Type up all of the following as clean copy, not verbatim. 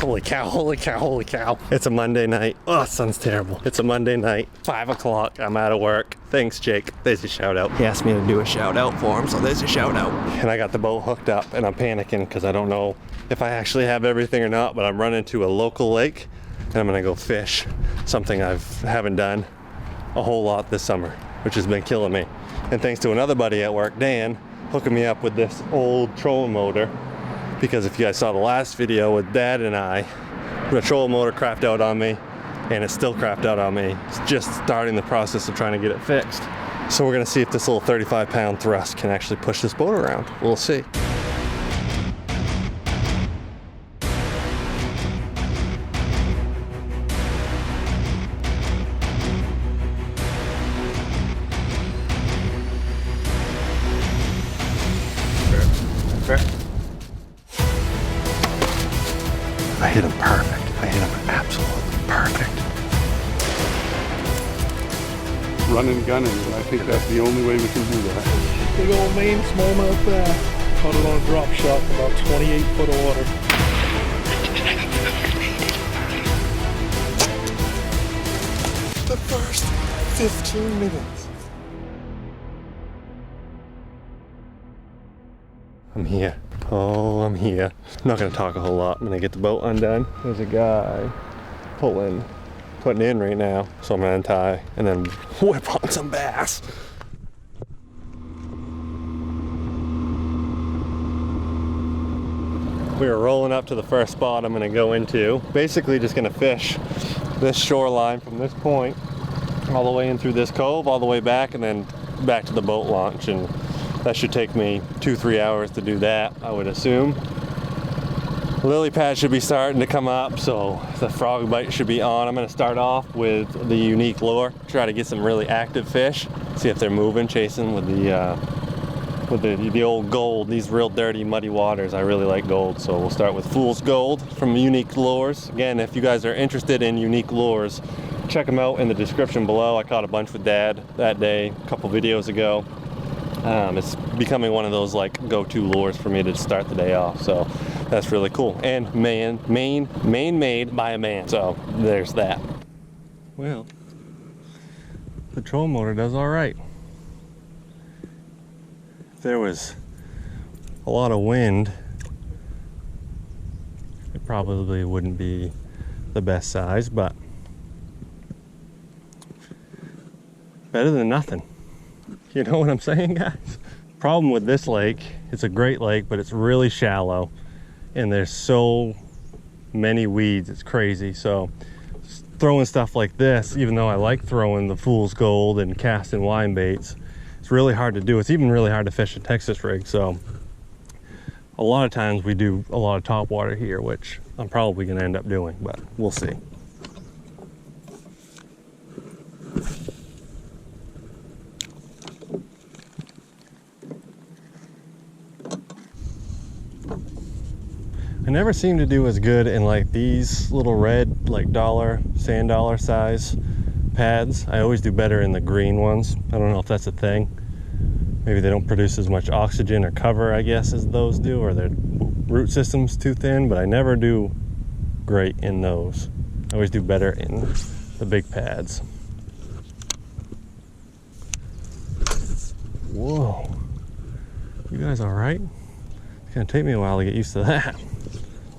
Holy cow, holy cow, holy cow. It's a Monday night. Oh, sun's terrible. It's a Monday night, 5 o'clock. I'm out of work. Thanks, Jake. There's a shout out. He asked me to do a shout out for him, so there's a shout out. And I got the boat hooked up and I'm panicking because I don't know if I actually have everything or not, but I'm running to a local lake and I'm gonna go fish. Something I haven't done a whole lot this summer, which has been killing me. And thanks to another buddy at work, Dan, hooking me up with this old trolling motor. Because if you guys saw the last video with Dad and I, the trolling motor crapped out on me, and it's still crapped out on me. It's just starting the process of trying to get it fixed. So we're gonna see if this little 35-pound thrust can actually push this boat around. We'll see. I hit him perfect. I hit him absolutely perfect. Running, gunning, and I think that's the only way we can do that. Big old Maine smallmouth there. Caught it on a drop shot from about 28 foot of water. The first 15 minutes. I'm here. Oh, I'm here. I'm not gonna talk a whole lot. I'm gonna get the boat undone. There's a guy putting in right now. So I'm gonna untie and then whip on some bass. We are rolling up to the first spot I'm gonna go into. Basically just gonna fish this shoreline from this point all the way in through this cove, all the way back, and then back to the boat launch. And that should take me 2-3 hours to do that, I would assume. Lily pad should be starting to come up, so the frog bite should be on. I'm gonna start off with the unique lure, try to get some really active fish, see if they're moving, chasing with the old gold. These real dirty, muddy waters, I really like gold, so we'll start with Fool's Gold from Unique Lures. Again, if you guys are interested in unique lures, check them out in the description below. I caught a bunch with Dad that day, a couple videos ago. It's becoming one of those like go-to lures for me to start the day off, so that's really cool. And Maine made by a man, so there's that. Well, the trolling motor does all right. If there was a lot of wind, it probably wouldn't be the best size, but better than nothing. You know what I'm saying, guys? Problem with this lake, it's a great lake, but it's really shallow and there's so many weeds, it's crazy. So throwing stuff like this, even though I like throwing the Fool's Gold and casting line baits, it's really hard to do. It's even really hard to fish a Texas rig. So a lot of times we do a lot of top water here, which I'm probably gonna end up doing, but we'll see. I never seem to do as good in like these little red, like sand dollar size pads. I always do better in the green ones. I don't know if that's a thing. Maybe they don't produce as much oxygen or cover, I guess, as those do, or their root system's too thin, but I never do great in those. I always do better in the big pads. Whoa. You guys all right? It's gonna take me a while to get used to that.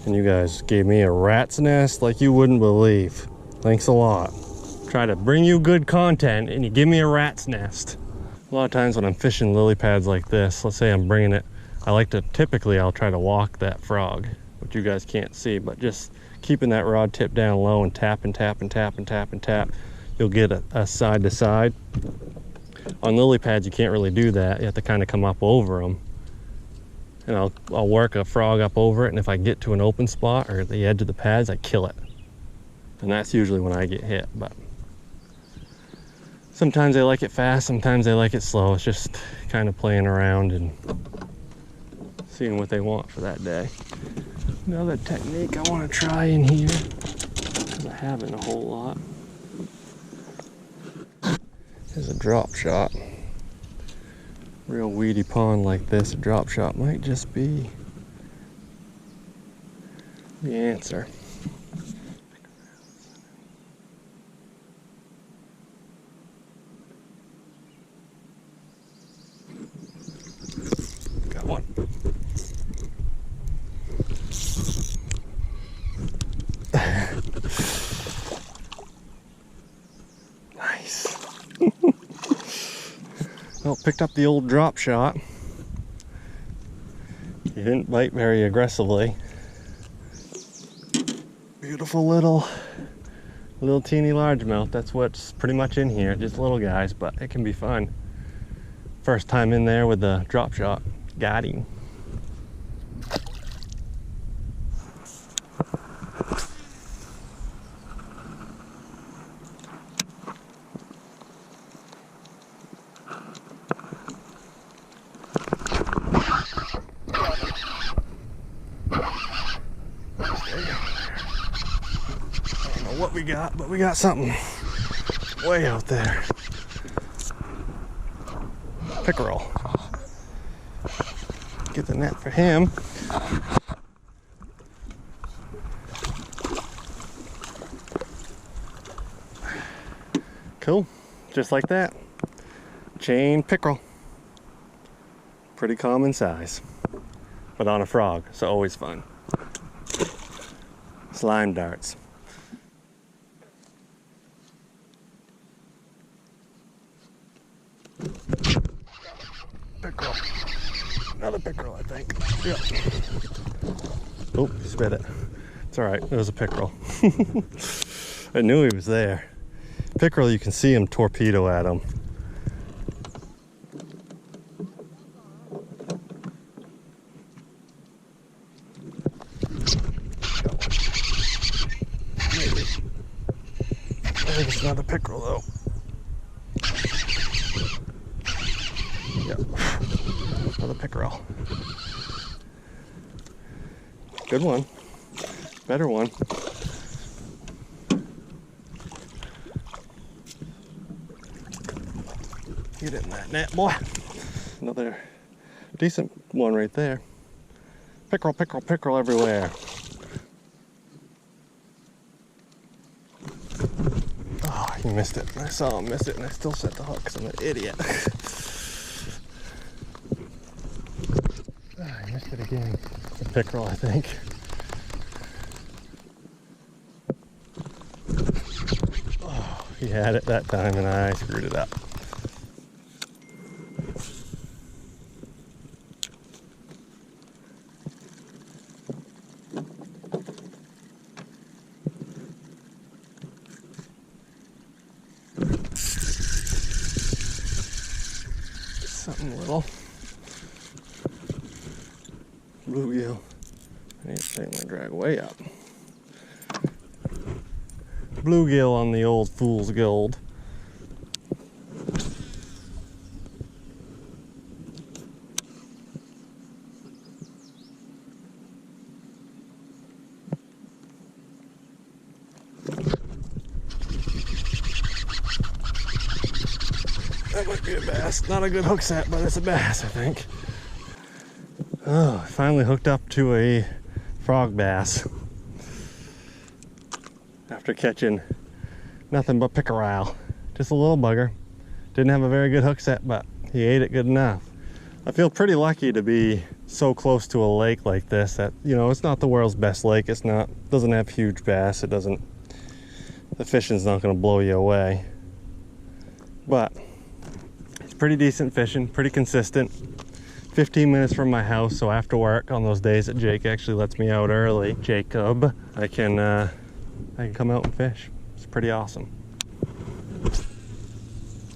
And you guys gave me a rat's nest like you wouldn't believe. Thanks a lot. Try to bring you good content and you give me a rat's nest. A lot of times when I'm fishing lily pads like this, let's say I'm bringing it, typically I'll try to walk that frog, which you guys can't see, but just keeping that rod tip down low and tap and tap and tap and tap and tap, you'll get a side to side. On lily pads, you can't really do that. You have to kind of come up over them. And I'll work a frog up over it, and if I get to an open spot or at the edge of the pads, I kill it. And that's usually when I get hit, but sometimes they like it fast, sometimes they like it slow. It's just kind of playing around and seeing what they want for that day. Another technique I want to try in here, because I haven't a whole lot, is a drop shot. Real weedy pond like this, a drop shot might just be the answer. Well, picked up the old drop shot. He didn't bite very aggressively. Beautiful little teeny largemouth. That's what's pretty much in here, just little guys, but it can be fun. First time in there with the drop shot. Got him. What we got, but we got something way out there. Pickerel. Get the net for him. Cool, just like that. Chain pickerel. Pretty common size, but on a frog, so always fun. Slime darts. Pickerel. Another pickerel, I think. Yep. Oh, he spit it. It's all right. It was a pickerel. I knew he was there. Pickerel, you can see him torpedo at him. Maybe. I think it's another pickerel, though. Yep. Another pickerel. Good one. Better one. Get in that net, boy. Another decent one right there. Pickerel, pickerel, pickerel everywhere. Oh, he missed it. I saw him miss it and I still set the hook because I'm an idiot. I missed it again. It's a pickerel, I think. Oh, he had it that time and I screwed it up. Something little. Bluegill. It's taking my drag way up. Bluegill on the old fool's gold. That might be a bass. Not a good hook set, but it's a bass, I think. Oh, I finally hooked up to a frog bass. After catching nothing but pickerel. Just a little bugger. Didn't have a very good hook set, but he ate it good enough. I feel pretty lucky to be so close to a lake like this that, you know, it's not the world's best lake. It's not, doesn't have huge bass. It doesn't, the fishing's not gonna blow you away. But it's pretty decent fishing, pretty consistent. 15 minutes from my house, so after work on those days that Jake actually lets me out early, Jacob, I can come out and fish. It's pretty awesome.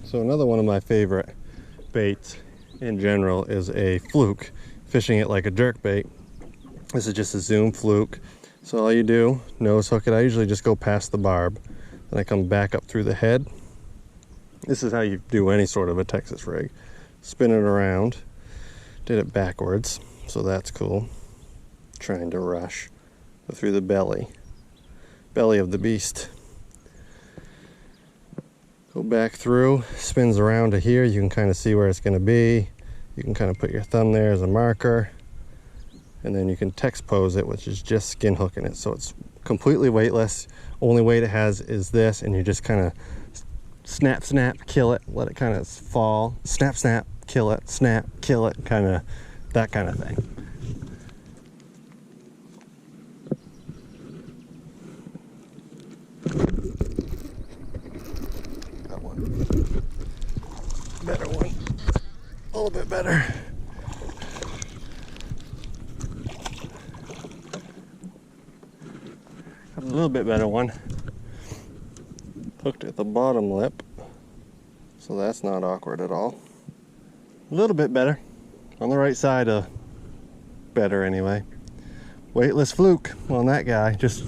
So another one of my favorite baits in general is a fluke, fishing it like a jerk bait. This is just a zoom fluke. So all you do, nose hook it. I usually just go past the barb, then I come back up through the head. This is how you do any sort of a Texas rig. Spin it around. Did it backwards, so that's cool. Trying to rush through the belly of the beast. Go back through, spins around to here. You can kind of see where it's going to be. You can kind of put your thumb there as a marker, and then you can text pose it, which is just skin hooking it. So it's completely weightless. Only weight it has is this, and you just kind of snap, snap, kill it, let it kind of fall, snap, snap, kill it, snap, kill it, kind of that kind of thing. Got one. Better one. bit better. Got a little bit better one. Hooked at the bottom lip, so that's not awkward at all. A little bit better. On the right side of better anyway. Weightless fluke on that guy. Just,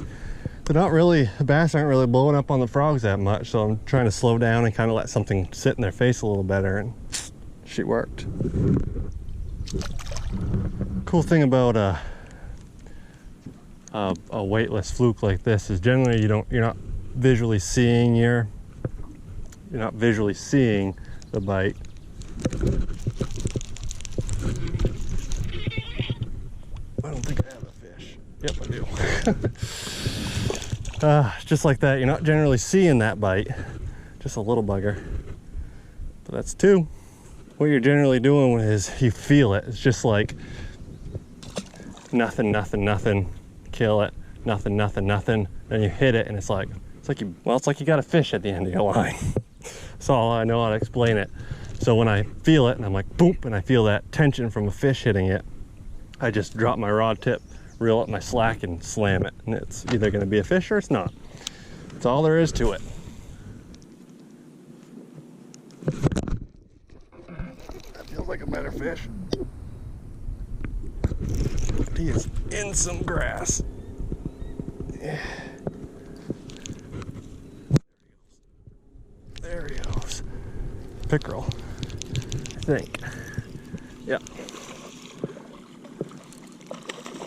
they're not really, the bass aren't really blowing up on the frogs that much, so I'm trying to slow down and kind of let something sit in their face a little better, and she worked. Cool thing about a weightless fluke like this is generally you're not visually seeing the bite. I don't think I have a fish. Yep, I do. Just like that, you're not generally seeing that bite. Just a little bugger. But that's two. What you're generally doing is you feel it. It's just like nothing, nothing, nothing. Kill it. Nothing, nothing, nothing. Then you hit it, and it's like you got a fish at the end of your line. That's all I know how to explain it. So when I feel it, and I'm like boom, and I feel that tension from a fish hitting it, I just drop my rod tip, reel up my slack, and slam it. And it's either going to be a fish or it's not. That's all there is to it. That feels like a better fish. He is in some grass. Yeah. There he goes. Pickerel, I think. Yep.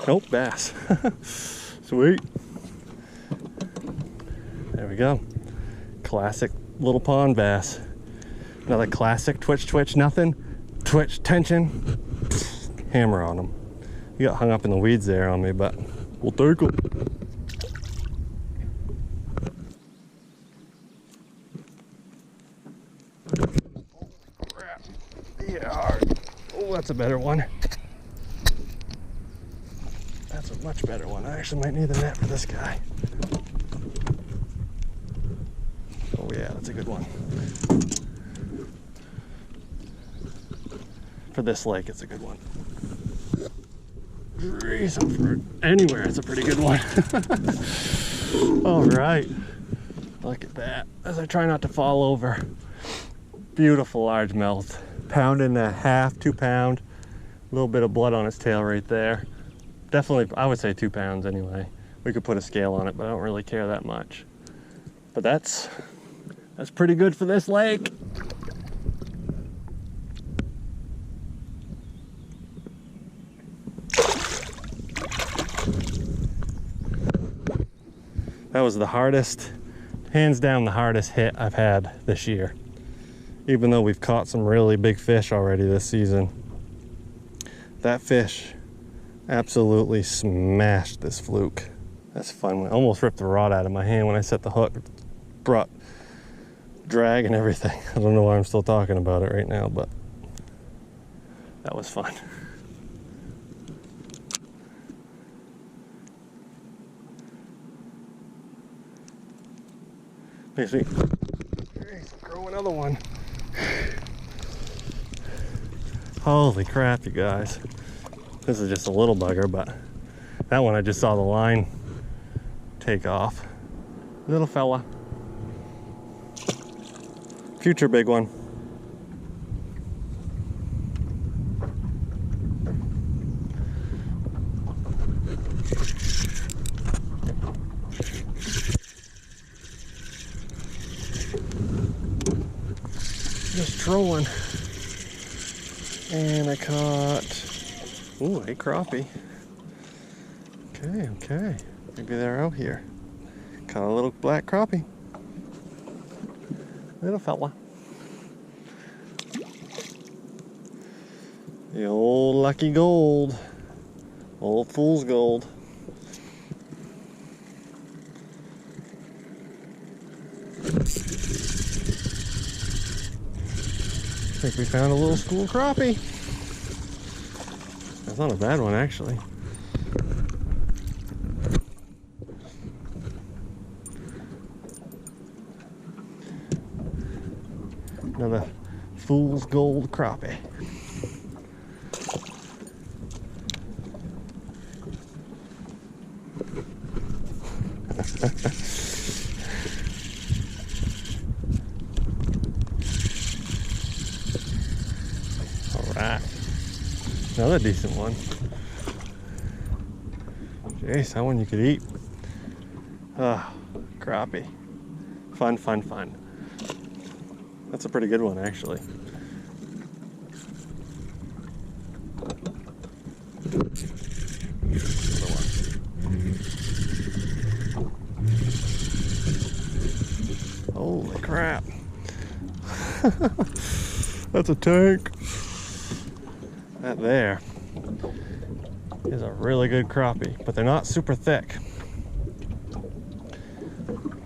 Nope, bass. Sweet. There we go. Classic little pond bass. Another classic twitch, nothing. Twitch, tension. Hammer on them. You got hung up in the weeds there on me, but we'll take them. Crap. Yeah. Oh, that's a better one. That's a much better one. I actually might need the net for this guy. Oh yeah, that's a good one. For this lake, it's a good one. So for anywhere, it's a pretty good one. All right, look at that. As I try not to fall over. Beautiful largemouth. £1.5, 2 pound. A little bit of blood on its tail right there. Definitely, I would say 2 pounds anyway. We could put a scale on it, but I don't really care that much. But that's pretty good for this lake. That was the hardest, hands down the hardest hit I've had this year. Even though we've caught some really big fish already this season. That fish absolutely smashed this fluke. That's fun. I almost ripped the rod out of my hand when I set the hook. It brought drag and everything. I don't know why I'm still talking about it right now, but that was fun. Makes me grow another one. Holy crap, you guys. This is just a little bugger, but that one I just saw the line take off. Little fella. Future big one. Just trolling. And I caught, ooh, a crappie. Okay. Maybe they're out here. Caught a little black crappie. Little fella. The old lucky gold. Old fool's gold. I think we found a little school crappie. That's not a bad one, actually. Another fool's gold crappie. All right, another decent one. Jeez, that one you could eat. Ah, crappie. Fun, fun, fun. That's a pretty good one, actually. Holy crap. That's a tank. That there is a really good crappie, but they're not super thick.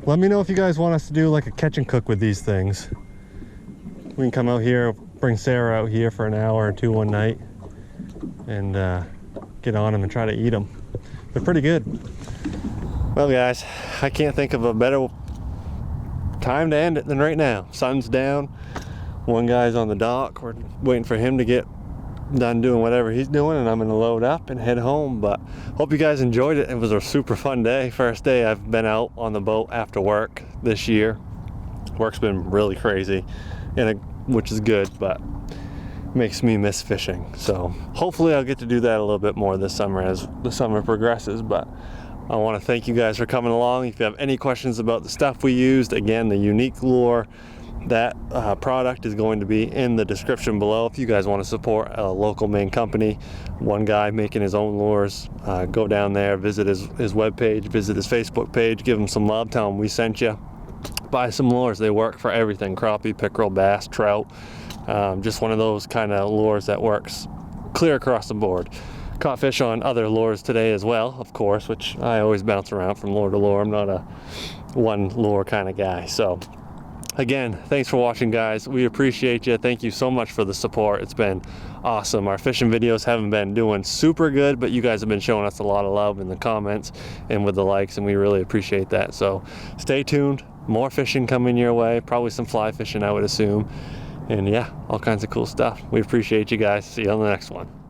Let me know if you guys want us to do like a catch and cook with these things. We can come out here, bring Sarah out here for an hour or two one night and get on them and try to eat them. They're pretty good. Well guys, I can't think of a better time to end it than right now. Sun's down, one guy's on the dock. We're waiting for him to get done doing whatever he's doing, and I'm gonna load up and head home. But hope you guys enjoyed it. It was a super fun day. First day I've been out on the boat after work this year. Work's been really crazy, which is good, but makes me miss fishing. So hopefully I'll get to do that a little bit more this summer as the summer progresses. But I want to thank you guys for coming along. If you have any questions about the stuff we used, again, the unique lure, that product is going to be in the description below. If you guys want to support a local Maine company, one guy making his own lures, go down there, visit his webpage, visit his Facebook page, give him some love, tell him we sent you. Buy some lures. They work for everything: crappie, pickerel, bass, trout. Just one of those kind of lures that works clear across the board. Caught fish on other lures today as well, of course, which I always bounce around from lure to lure. I'm not a one lure kind of guy. So again, thanks for watching, guys. We appreciate you. Thank you so much for the support. It's been awesome. Our fishing videos haven't been doing super good, but you guys have been showing us a lot of love in the comments and with the likes, and we really appreciate that. So stay tuned. More fishing coming your way. Probably some fly fishing, I would assume. And yeah, all kinds of cool stuff. We appreciate you guys. See you on the next one.